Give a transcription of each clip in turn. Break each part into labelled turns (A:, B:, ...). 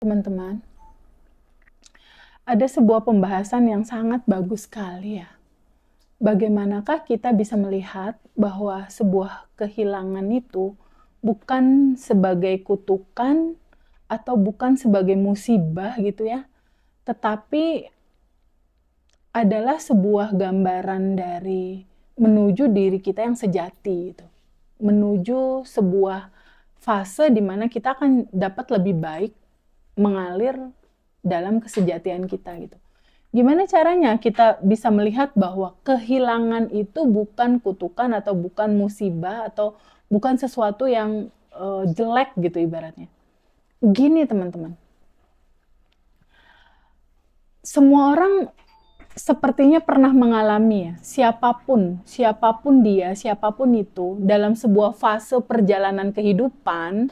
A: Teman-teman, ada sebuah pembahasan yang sangat bagus sekali ya. Bagaimanakah kita bisa melihat bahwa sebuah kehilangan itu bukan sebagai kutukan atau bukan sebagai musibah gitu ya, tetapi adalah sebuah gambaran dari menuju diri kita yang sejati gitu. Menuju sebuah fase di mana kita akan dapat lebih baik mengalir dalam kesejatian kita gitu. Gimana caranya kita bisa melihat bahwa kehilangan itu bukan kutukan atau bukan musibah atau bukan sesuatu yang jelek gitu ibaratnya. Gini teman-teman, semua orang sepertinya pernah mengalami ya, siapapun dia, siapapun itu, dalam sebuah fase perjalanan kehidupan,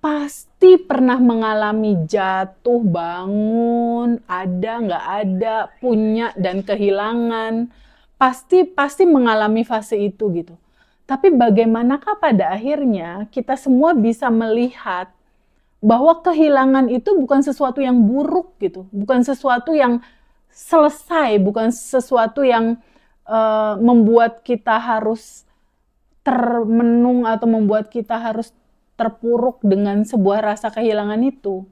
A: pasti pernah mengalami jatuh, bangun, ada, nggak ada, punya, dan kehilangan. Pasti mengalami fase itu gitu. Tapi bagaimanakah pada akhirnya kita semua bisa melihat bahwa kehilangan itu bukan sesuatu yang buruk gitu, bukan sesuatu yang selesai, bukan sesuatu yang membuat kita harus termenung atau membuat kita harus terpuruk dengan sebuah rasa kehilangan itu.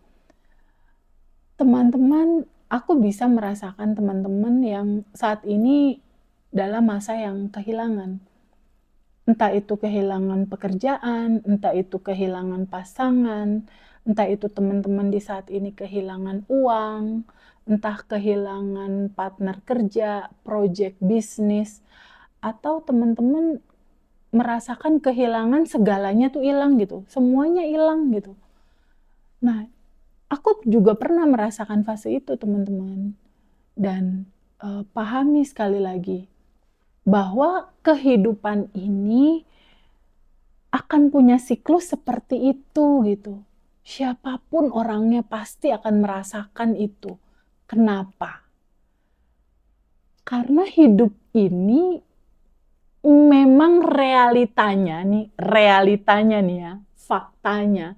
A: Teman-teman, aku bisa merasakan teman-teman yang saat ini dalam masa yang kehilangan. Entah itu kehilangan pekerjaan, entah itu kehilangan pasangan, entah itu teman-teman di saat ini kehilangan uang, entah kehilangan partner kerja, proyek bisnis, atau teman-teman merasakan kehilangan segalanya tuh hilang gitu, semuanya hilang gitu. Nah, aku juga pernah merasakan fase itu teman-teman. Dan pahami sekali lagi bahwa kehidupan ini akan punya siklus seperti itu gitu. Siapapun orangnya pasti akan merasakan itu. Kenapa? Karena hidup ini memang realitanya nih ya, faktanya,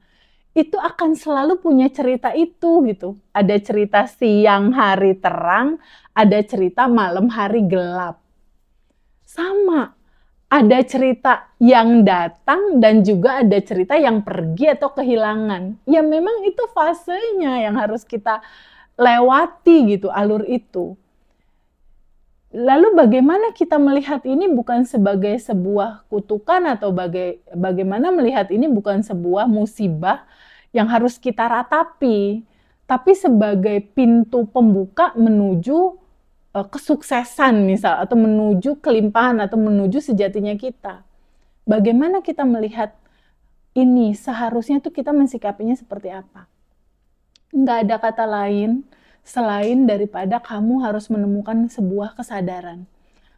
A: itu akan selalu punya cerita itu gitu. Ada cerita siang hari terang, ada cerita malam hari gelap. Sama, ada cerita yang datang dan juga ada cerita yang pergi atau kehilangan. Ya memang itu fasenya yang harus kita lewati gitu, alur itu. Lalu bagaimana kita melihat ini bukan sebagai sebuah kutukan atau bagaimana melihat ini bukan sebuah musibah yang harus kita ratapi, tapi sebagai pintu pembuka menuju kesuksesan misal, atau menuju kelimpahan, atau menuju sejatinya kita. Bagaimana kita melihat ini, seharusnya tuh kita mensikapinya seperti apa? Nggak ada kata lain selain daripada kamu harus menemukan sebuah kesadaran.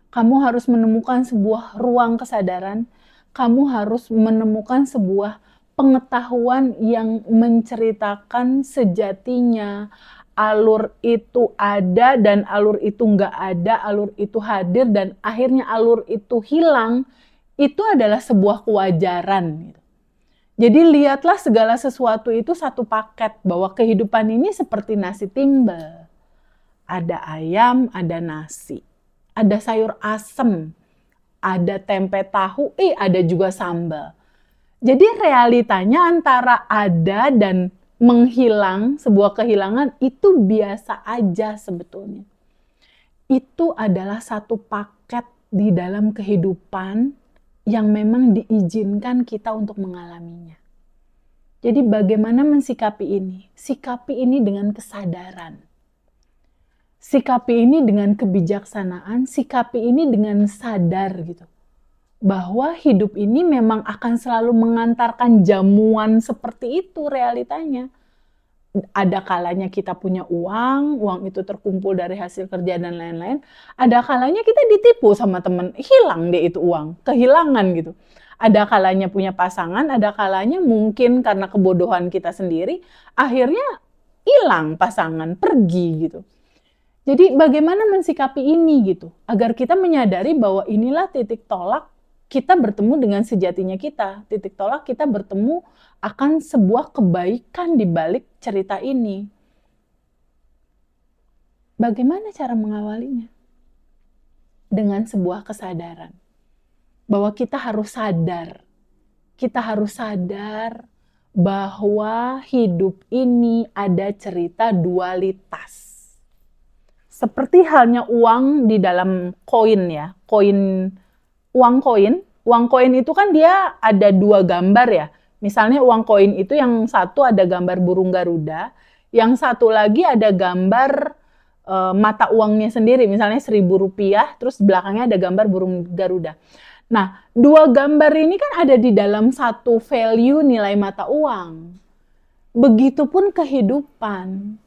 A: Kamu harus menemukan sebuah ruang kesadaran. Kamu harus menemukan sebuah pengetahuan yang menceritakan sejatinya. Alur itu ada dan alur itu nggak ada, alur itu hadir dan akhirnya alur itu hilang. Itu adalah sebuah kewajaran. Jadi lihatlah segala sesuatu itu satu paket, bahwa kehidupan ini seperti nasi timbel. Ada ayam, ada nasi. Ada sayur asem, ada tempe tahu, ada juga sambal. Jadi realitanya antara ada dan menghilang, sebuah kehilangan itu biasa aja sebetulnya. Itu adalah satu paket di dalam kehidupan yang memang diizinkan kita untuk mengalaminya. Jadi bagaimana mensikapi ini? Sikapi ini dengan kesadaran. Sikapi ini dengan kebijaksanaan, sikapi ini dengan sadar gitu. Bahwa hidup ini memang akan selalu mengantarkan jamuan seperti itu realitanya. Ada kalanya kita punya uang itu terkumpul dari hasil kerja dan lain-lain. Ada kalanya kita ditipu sama temen, hilang deh itu uang, kehilangan gitu. Ada kalanya punya pasangan, ada kalanya mungkin karena kebodohan kita sendiri, akhirnya hilang pasangan, pergi gitu. Jadi bagaimana mensikapi ini gitu, agar kita menyadari bahwa inilah titik tolak kita bertemu dengan sejatinya kita. Titik tolak kita bertemu akan sebuah kebaikan di balik cerita ini. Bagaimana cara mengawalinya? Dengan sebuah kesadaran. Bahwa kita harus sadar. Kita harus sadar bahwa hidup ini ada cerita dualitas. Seperti halnya uang di dalam koin ya. Uang koin itu kan dia ada dua gambar ya. Misalnya uang koin itu yang satu ada gambar burung Garuda, yang satu lagi ada gambar mata uangnya sendiri, misalnya Rp1.000, terus belakangnya ada gambar burung Garuda. Nah, dua gambar ini kan ada di dalam satu value nilai mata uang. Begitupun kehidupan.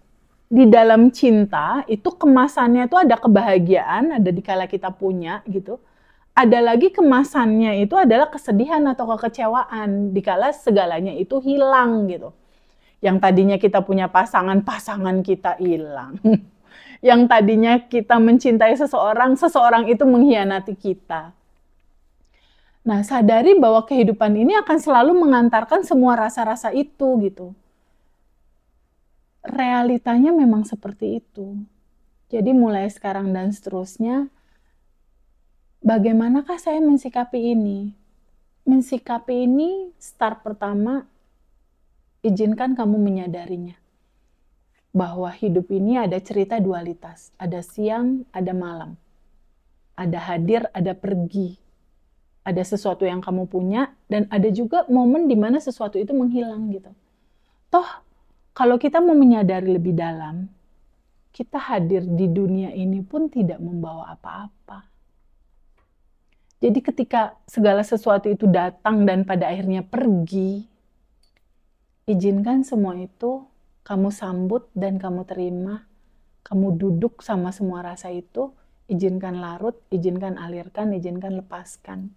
A: Di dalam cinta, itu kemasannya itu ada kebahagiaan, ada dikala kita punya gitu. Ada lagi kemasannya itu adalah kesedihan atau kekecewaan, dikala segalanya itu hilang gitu. Yang tadinya kita punya pasangan kita hilang. Yang tadinya kita mencintai seseorang itu mengkhianati kita. Nah, sadari bahwa kehidupan ini akan selalu mengantarkan semua rasa-rasa itu gitu. Realitanya memang seperti itu. Jadi mulai sekarang dan seterusnya, bagaimanakah saya mensikapi ini? Mensikapi ini, start pertama, izinkan kamu menyadarinya. Bahwa hidup ini ada cerita dualitas. Ada siang, ada malam. Ada hadir, ada pergi. Ada sesuatu yang kamu punya, dan ada juga momen di mana sesuatu itu menghilang gitu. Toh, kalau kita mau menyadari lebih dalam, kita hadir di dunia ini pun tidak membawa apa-apa. Jadi ketika segala sesuatu itu datang dan pada akhirnya pergi, izinkan semua itu kamu sambut dan kamu terima. Kamu duduk sama semua rasa itu, izinkan larut, izinkan alirkan, izinkan lepaskan.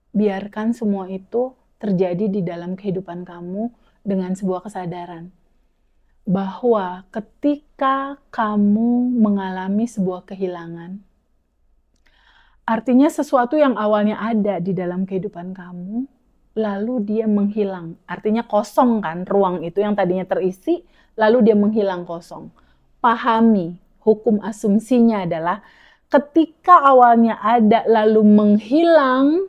A: Biarkan semua itu terjadi di dalam kehidupan kamu dengan sebuah kesadaran. Bahwa ketika kamu mengalami sebuah kehilangan, artinya sesuatu yang awalnya ada di dalam kehidupan kamu, lalu dia menghilang. Artinya kosong kan, ruang itu yang tadinya terisi, lalu dia menghilang kosong. Pahami, hukum asumsinya adalah ketika awalnya ada lalu menghilang,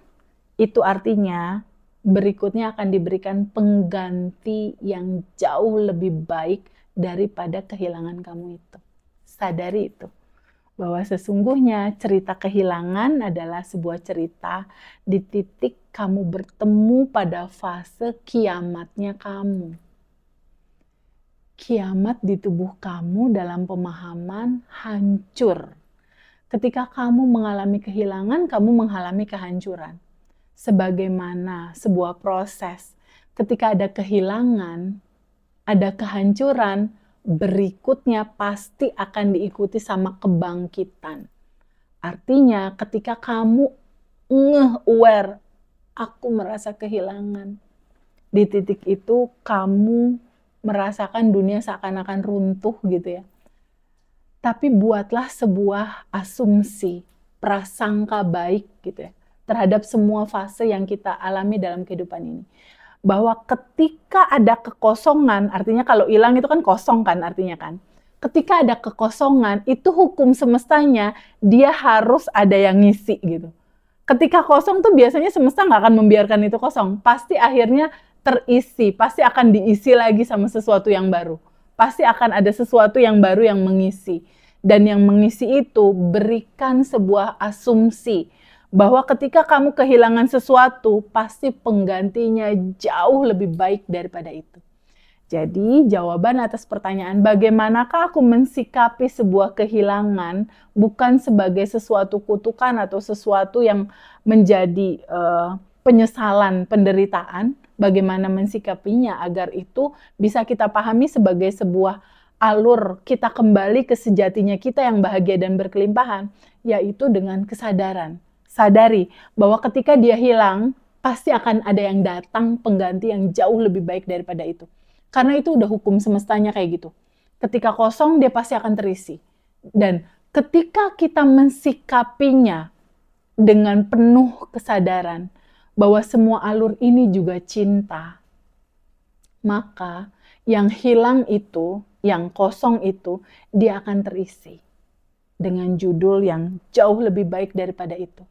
A: itu artinya berikutnya akan diberikan pengganti yang jauh lebih baik daripada kehilangan kamu itu. Sadari itu. Bahwa sesungguhnya cerita kehilangan adalah sebuah cerita di titik kamu bertemu pada fase kiamatnya kamu. Kiamat di tubuh kamu dalam pemahaman hancur. Ketika kamu mengalami kehilangan, kamu mengalami kehancuran. Sebagaimana sebuah proses, ketika ada kehilangan, ada kehancuran, berikutnya pasti akan diikuti sama kebangkitan. Artinya ketika kamu aware, aku merasa kehilangan. Di titik itu kamu merasakan dunia seakan-akan runtuh gitu ya. Tapi buatlah sebuah asumsi, prasangka baik gitu ya, terhadap semua fase yang kita alami dalam kehidupan ini. Bahwa ketika ada kekosongan, artinya kalau hilang itu kan kosong kan artinya kan. Ketika ada kekosongan, itu hukum semestanya dia harus ada yang ngisi gitu. Ketika kosong tuh biasanya semesta nggak akan membiarkan itu kosong. Pasti akhirnya terisi, pasti akan diisi lagi sama sesuatu yang baru. Pasti akan ada sesuatu yang baru yang mengisi. Dan yang mengisi itu berikan sebuah asumsi bahwa ketika kamu kehilangan sesuatu, pasti penggantinya jauh lebih baik daripada itu. Jadi jawaban atas pertanyaan bagaimanakah aku mensikapi sebuah kehilangan bukan sebagai sesuatu kutukan atau sesuatu yang menjadi penyesalan, penderitaan, bagaimana mensikapinya agar itu bisa kita pahami sebagai sebuah alur kita kembali ke sejatinya kita yang bahagia dan berkelimpahan, yaitu dengan kesadaran. Sadari bahwa ketika dia hilang, pasti akan ada yang datang pengganti yang jauh lebih baik daripada itu. Karena itu udah hukum semestanya kayak gitu. Ketika kosong, dia pasti akan terisi. Dan ketika kita mensikapinya dengan penuh kesadaran bahwa semua alur ini juga cinta, maka yang hilang itu, yang kosong itu, dia akan terisi dengan judul yang jauh lebih baik daripada itu.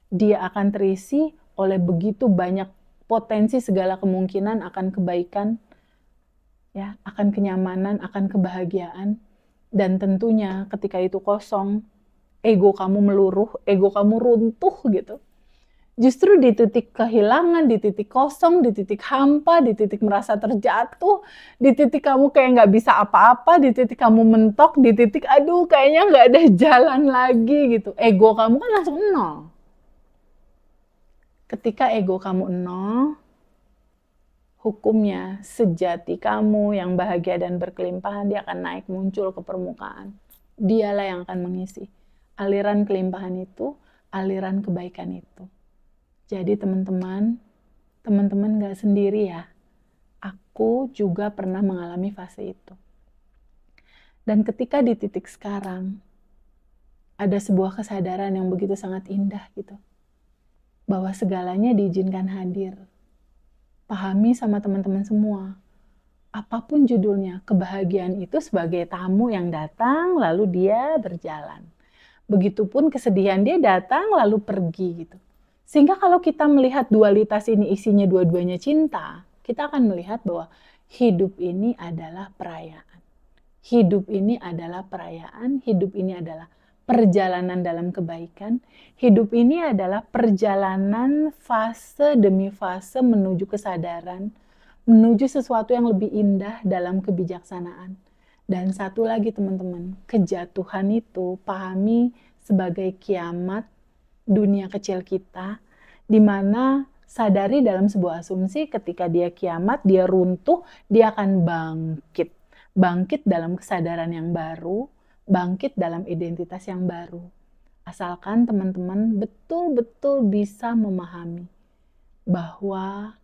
A: Dia akan terisi oleh begitu banyak potensi segala kemungkinan akan kebaikan, ya, akan kenyamanan, akan kebahagiaan. Dan tentunya ketika itu kosong, ego kamu meluruh, ego kamu runtuh gitu. Justru di titik kehilangan, di titik kosong, di titik hampa, di titik merasa terjatuh, di titik kamu kayak nggak bisa apa-apa, di titik kamu mentok, di titik aduh kayaknya nggak ada jalan lagi gitu. Ego kamu kan langsung nol. Ketika ego kamu nol, hukumnya sejati kamu yang bahagia dan berkelimpahan, dia akan naik muncul ke permukaan. Dialah yang akan mengisi aliran kelimpahan itu, aliran kebaikan itu. Jadi teman-teman gak sendiri ya. Aku juga pernah mengalami fase itu. Dan ketika di titik sekarang, ada sebuah kesadaran yang begitu sangat indah gitu. Bahwa segalanya diizinkan hadir. Pahami sama teman-teman semua. Apapun judulnya, kebahagiaan itu sebagai tamu yang datang lalu dia berjalan. Begitupun kesedihan, dia datang lalu pergi gitu. Sehingga kalau kita melihat dualitas ini isinya dua-duanya cinta, kita akan melihat bahwa hidup ini adalah perayaan. Hidup ini adalah perayaan, hidup ini adalah perjalanan dalam kebaikan. Hidup ini adalah perjalanan fase demi fase menuju kesadaran, menuju sesuatu yang lebih indah dalam kebijaksanaan. Dan satu lagi teman-teman, kejatuhan itu pahami sebagai kiamat dunia kecil kita, di mana sadari dalam sebuah asumsi ketika dia kiamat, dia runtuh, dia akan bangkit. Bangkit dalam kesadaran yang baru, bangkit dalam identitas yang baru. Asalkan teman-teman betul-betul bisa memahami bahwa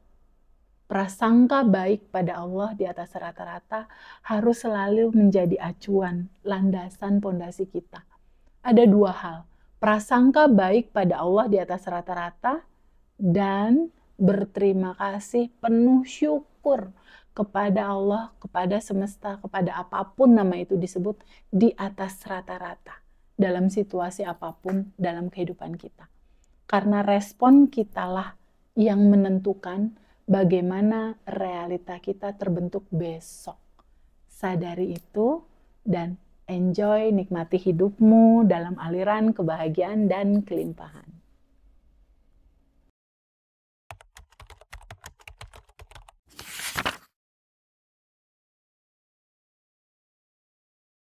A: prasangka baik pada Allah di atas rata-rata harus selalu menjadi acuan, landasan pondasi kita. Ada dua hal, prasangka baik pada Allah di atas rata-rata dan berterima kasih penuh syukur kepada Allah, kepada semesta, kepada apapun nama itu disebut di atas rata-rata dalam situasi apapun dalam kehidupan kita. Karena respon kitalah yang menentukan bagaimana realita kita terbentuk besok. Sadari itu dan enjoy, nikmati hidupmu dalam aliran kebahagiaan dan kelimpahan.